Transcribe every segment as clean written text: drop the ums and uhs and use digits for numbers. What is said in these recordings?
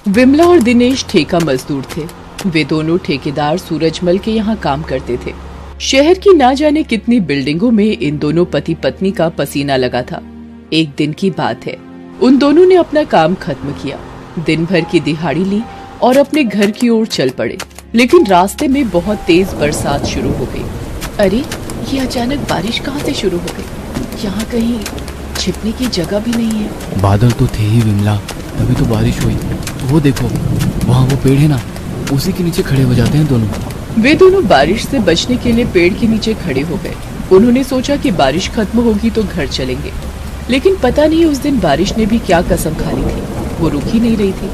विमला और दिनेश ठेका मजदूर थे। वे दोनों ठेकेदार सूरजमल के यहाँ काम करते थे। शहर की ना जाने कितनी बिल्डिंगों में इन दोनों पति पत्नी का पसीना लगा था। एक दिन की बात है, उन दोनों ने अपना काम खत्म किया, दिन भर की दिहाड़ी ली और अपने घर की ओर चल पड़े। लेकिन रास्ते में बहुत तेज बरसात शुरू हो गई। अरे, ये अचानक बारिश कहाँ से शुरू हो गई? यहाँ कहीं छिपने की जगह भी नहीं है। बादल तो थे ही विमला, तभी तो बारिश हुई। वो देखो, वहाँ वो पेड़ है ना, उसी के नीचे खड़े हो जाते हैं दोनों। वे दोनों बारिश से बचने के लिए पेड़ के नीचे खड़े हो गए। उन्होंने सोचा कि बारिश खत्म होगी तो घर चलेंगे, लेकिन पता नहीं उस दिन बारिश ने भी क्या कसम खा ली थी, वो रुक ही नहीं रही थी।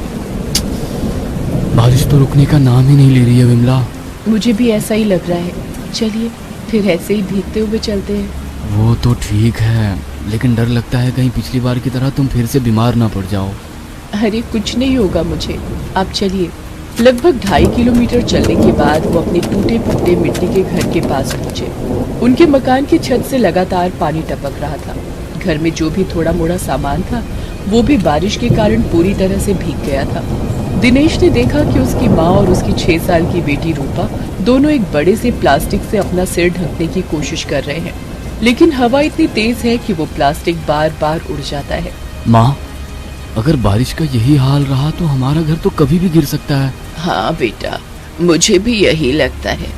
बारिश तो रुकने का नाम ही नहीं ले रही है विमला। मुझे भी ऐसा ही लग रहा है। चलिए फिर ऐसे ही भीगते हुए चलते हैं। वो तो ठीक है, लेकिन डर लगता है कहीं पिछली बार की तरह तुम फिर से बीमार ना पड़ जाओ। अरे कुछ नहीं होगा मुझे, आप चलिए। लगभग 2.5 किलोमीटर चलने के बाद वो अपने टूटे फूटे मिट्टी के घर के पास पहुंचे। उनके मकान की छत से लगातार पानी टपक रहा था। घर में जो भी थोड़ा मोड़ा सामान था वो भी बारिश के कारण पूरी तरह से भीग गया था। दिनेश ने देखा कि उसकी माँ और उसकी 6 साल की बेटी रूपा दोनों एक बड़े से प्लास्टिक से अपना सिर ढकने की कोशिश कर रहे हैं, लेकिन हवा इतनी तेज है कि वो प्लास्टिक बार बार उड़ जाता है। माँ, अगर बारिश का यही हाल रहा तो हमारा घर तो कभी भी गिर सकता है। हाँ बेटा, मुझे भी यही लगता है।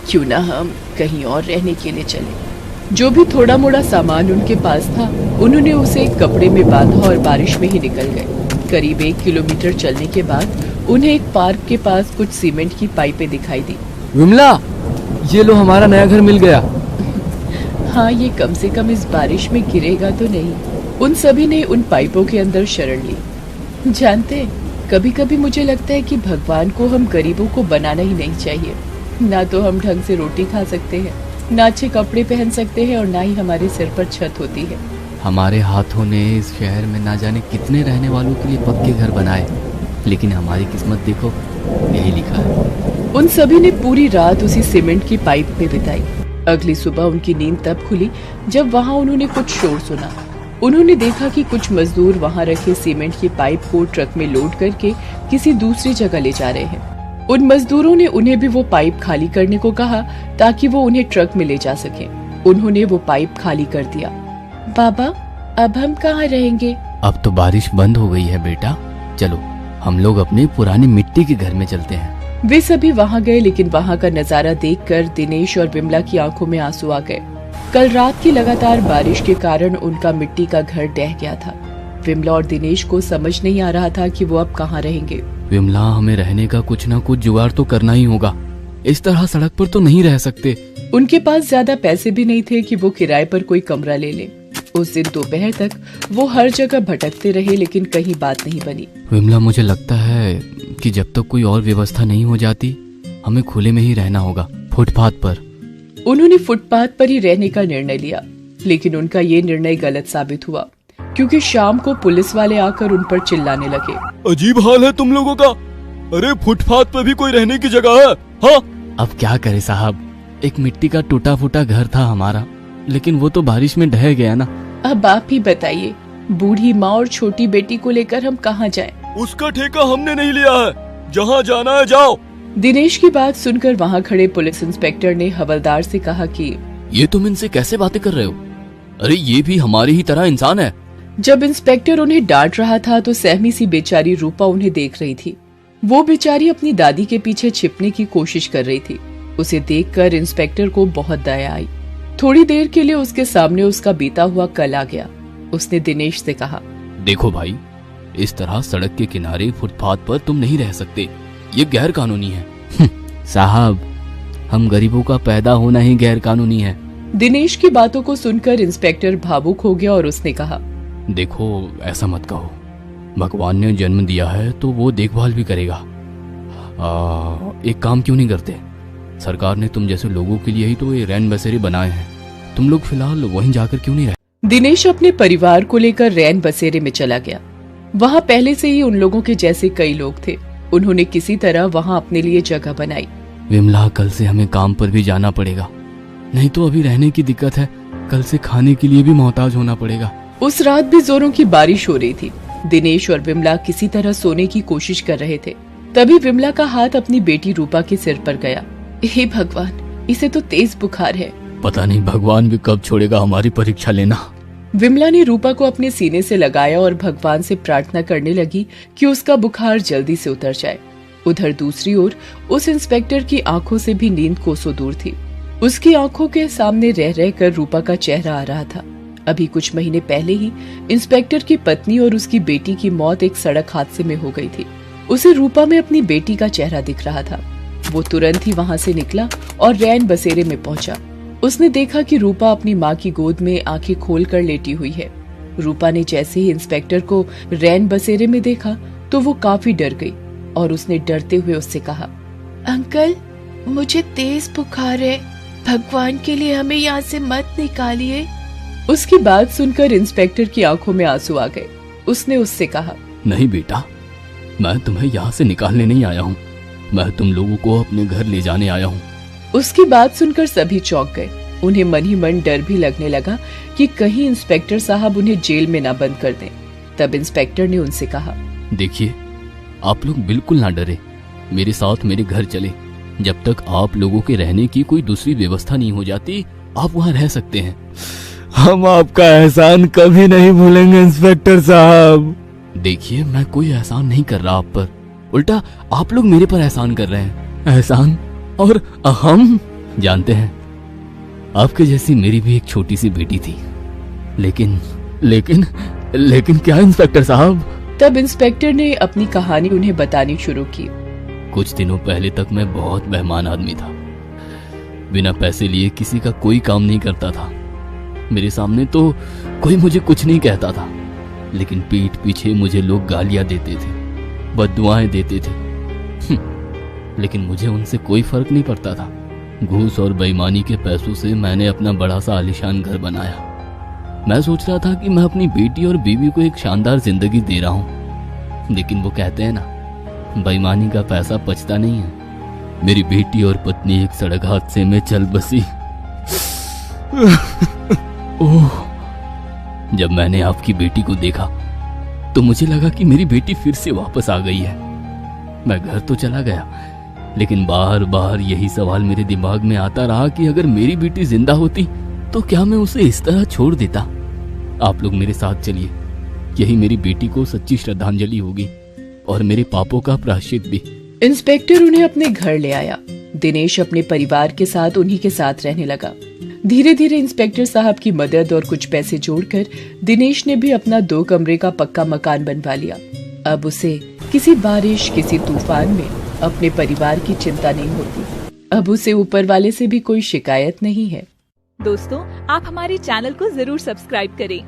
क्यों ना हम कहीं और रहने के लिए चले। जो भी थोड़ा मोड़ा सामान उनके पास था उन्होंने उसे एक कपड़े में बांधा और बारिश में ही निकल गए। करीब 1 किलोमीटर चलने के बाद उन्हें एक पार्क के पास कुछ सीमेंट की पाइपें दिखाई दी। विमला, ये लो, हमारा नया घर मिल गया। हाँ, ये कम से कम इस बारिश में गिरेगा तो नहीं। उन सभी ने उन पाइपों के अंदर शरण ली। जानते, कभी कभी मुझे लगता है कि भगवान को हम गरीबों को बनाना ही नहीं चाहिए। ना तो हम ढंग से रोटी खा सकते हैं, ना अच्छे कपड़े पहन सकते हैं और ना ही हमारे सिर पर छत होती है। हमारे हाथों ने इस शहर में ना जाने कितने रहने वालों के लिए पक्के घर बनाए, लेकिन हमारी किस्मत देखो, यही लिखा है। उन सभी ने पूरी रात उसी सीमेंट की पाइप में बिताई। अगली सुबह उनकी नींद तब खुली जब वहाँ उन्होंने कुछ शोर सुना। उन्होंने देखा कि कुछ मजदूर वहाँ रखे सीमेंट की पाइप को ट्रक में लोड करके किसी दूसरी जगह ले जा रहे हैं। उन मजदूरों ने उन्हें भी वो पाइप खाली करने को कहा ताकि वो उन्हें ट्रक में ले जा सके। उन्होंने वो पाइप खाली कर दिया। बाबा, अब हम कहाँ रहेंगे? अब तो बारिश बंद हो गई है बेटा, चलो हम लोग अपने पुराने मिट्टी के घर में चलते हैं। वे सभी वहाँ गए, लेकिन वहाँ का नजारा देखकर दिनेश और विमला की आंखों में आंसू आ गए। कल रात की लगातार बारिश के कारण उनका मिट्टी का घर ढह गया था। विमला और दिनेश को समझ नहीं आ रहा था कि वो अब कहाँ रहेंगे। विमला, हमें रहने का कुछ ना कुछ जुगाड़ तो करना ही होगा। इस तरह सड़क पर तो नहीं रह सकते। उनके पास ज्यादा पैसे भी नहीं थे कि वो किराए पर कोई कमरा ले ले। उस दिन दोपहर तक वो हर जगह भटकते रहे, लेकिन कहीं बात नहीं बनी। विमला, मुझे लगता है कि जब तक कोई और व्यवस्था नहीं हो जाती हमें खुले में ही रहना होगा, फुटपाथ पर। उन्होंने फुटपाथ पर ही रहने का निर्णय लिया, लेकिन उनका ये निर्णय गलत साबित हुआ, क्योंकि शाम को पुलिस वाले आकर उन पर चिल्लाने लगे। अजीब हाल है तुम लोगों का। अरे फुटपाथ पर भी कोई रहने की जगह है? हाँ, अब क्या करे साहब, एक मिट्टी का टूटा फूटा घर था हमारा, लेकिन वो तो बारिश में ढह गया ना। अब आप ही बताइए, बूढ़ी माँ और छोटी बेटी को लेकर हम कहाँ जाएं? उसका ठेका हमने नहीं लिया है, जहाँ जाना है जाओ। दिनेश की बात सुनकर वहाँ खड़े पुलिस इंस्पेक्टर ने हवलदार से कहा कि ये तुम इनसे कैसे बातें कर रहे हो? अरे ये भी हमारी ही तरह इंसान है। जब इंस्पेक्टर उन्हें डांट रहा था तो सहमी सी बेचारी रूपा उन्हें देख रही थी। वो बेचारी अपनी दादी के पीछे छिपने की कोशिश कर रही थी। उसे देखकर इंस्पेक्टर को बहुत दया आई। थोड़ी देर के लिए उसके सामने उसका बीता हुआ कल आ गया। उसने दिनेश से कहा, देखो भाई, इस तरह सड़क के किनारे फुटपाथ पर तुम नहीं रह सकते, ये गैर कानूनी है। साहब, हम गरीबों का पैदा होना ही गैर कानूनी है। दिनेश की बातों को सुनकर इंस्पेक्टर भावुक हो गया और उसने कहा, देखो ऐसा मत कहो, भगवान ने जन्म दिया है तो वो देखभाल भी करेगा। एक काम क्यों नहीं करते, सरकार ने तुम जैसे लोगों के लिए ही तो ये रैन बसेरे बनाए हैं, तुम लोग फिलहाल वहीं जाकर क्यों नहीं रहे। दिनेश अपने परिवार को लेकर रैन बसेरे में चला गया। वहाँ पहले से ही उन लोगों के जैसे कई लोग थे। उन्होंने किसी तरह वहाँ अपने लिए जगह बनाई। विमला, कल से हमें काम पर भी जाना पड़ेगा, नहीं तो अभी रहने की दिक्कत है, कल से खाने के लिए भी मोहताज होना पड़ेगा। उस रात भी जोरों की बारिश हो रही थी। दिनेश और विमला किसी तरह सोने की कोशिश कर रहे थे। तभी विमला का हाथ अपनी बेटी रूपा के सिर पर गया। हे भगवान, इसे तो तेज बुखार है। पता नहीं भगवान भी कब छोड़ेगा हमारी परीक्षा लेना। विमला ने रूपा को अपने सीने से लगाया और भगवान से प्रार्थना करने लगी कि उसका बुखार जल्दी से उतर जाए। उधर दूसरी ओर उस इंस्पेक्टर की आंखों से भी नींद कोसों दूर थी। उसकी आंखों के सामने रह रहकर रूपा का चेहरा आ रहा था। अभी कुछ महीने पहले ही इंस्पेक्टर की पत्नी और उसकी बेटी की मौत एक सड़क हादसे में हो गई थी। उसे रूपा में अपनी बेटी का चेहरा दिख रहा था। वो तुरंत ही वहां से निकला और रैन बसेरे में पहुंचा। उसने देखा कि रूपा अपनी माँ की गोद में आंखें खोलकर लेटी हुई है। रूपा ने जैसे ही इंस्पेक्टर को रैन बसेरे में देखा तो वो काफी डर गई और उसने डरते हुए उससे कहा, अंकल, मुझे तेज बुखार है, भगवान के लिए हमें यहाँ से मत निकालिए। उसकी बात सुनकर इंस्पेक्टर की आंखों में आंसू आ गए। उसने उससे कहा, नहीं बेटा, मैं तुम्हें यहाँ से निकालने नहीं आया हूँ, मैं तुम लोगों को अपने घर ले जाने आया हूँ। उसकी बात सुनकर सभी चौंक गए। उन्हें मन ही मन डर भी लगने लगा कि कहीं इंस्पेक्टर साहब उन्हें जेल में न बंद कर दें। तब इंस्पेक्टर ने उनसे कहा, देखिए, आप लोग बिल्कुल ना डरे, मेरे साथ मेरे घर चले। जब तक आप लोगों के रहने की कोई दूसरी व्यवस्था नहीं हो जाती, आप वहाँ रह सकते हैं। हम आपका एहसान कभी नहीं भूलेंगे इंस्पेक्टर साहब। देखिए, मैं कोई एहसान नहीं कर रहा आप पर, उल्टा आप लोग मेरे पर एहसान कर रहे हैं। एहसान? और हम जानते हैं, आपके जैसी मेरी भी एक छोटी सी बेटी थी, लेकिन क्या इंस्पेक्टर साहब? तब इंस्पेक्टर ने अपनी कहानी उन्हें बतानी शुरू की। कुछ दिनों पहले तक मैं बहुत बेईमान आदमी था, बिना पैसे लिए किसी का कोई काम नहीं करता था। मेरे सामने तो कोई मुझे कुछ नहीं कहता था, लेकिन पीठ पीछे मुझे लोग गालियां देते थे, बद्दुआएं देते थे। लेकिन मुझे उनसे कोई फर्क नहीं पड़ता था। घूस और बेईमानी के पैसों से मैंने अपना बड़ा सा आलीशान घर बनाया। मैं सोच रहा था कि मैं अपनी बेटी और बीवी को एक शानदार जिंदगी दे रहा हूँ, लेकिन वो कहते हैं ना, बेईमानी का पैसा पचता नहीं है। मेरी बेटी और पत्नी एक सड़क हादसे में चल बसी। ओह, जब मैंने आपकी बेटी को देखा तो मुझे लगा कि मेरी बेटी फिर से वापस आ गई है। मैं घर तो चला गया, लेकिन बार बार यही सवाल मेरे दिमाग में आता रहा कि अगर मेरी बेटी जिंदा होती तो क्या मैं उसे इस तरह छोड़ देता। आप लोग मेरे साथ चलिए, यही मेरी बेटी को सच्ची श्रद्धांजलि होगी और मेरे पापों का प्रायश्चित भी। इंस्पेक्टर उन्हें अपने घर ले आया। दिनेश अपने परिवार के साथ उन्हीं के साथ रहने लगा। धीरे धीरे इंस्पेक्टर साहब की मदद और कुछ पैसे जोड़कर दिनेश ने भी अपना 2 कमरे का पक्का मकान बनवा लिया। अब उसे किसी बारिश, किसी तूफान में अपने परिवार की चिंता नहीं होती। अब उसे ऊपर वाले से भी कोई शिकायत नहीं है। दोस्तों, आप हमारे चैनल को जरूर सब्सक्राइब करें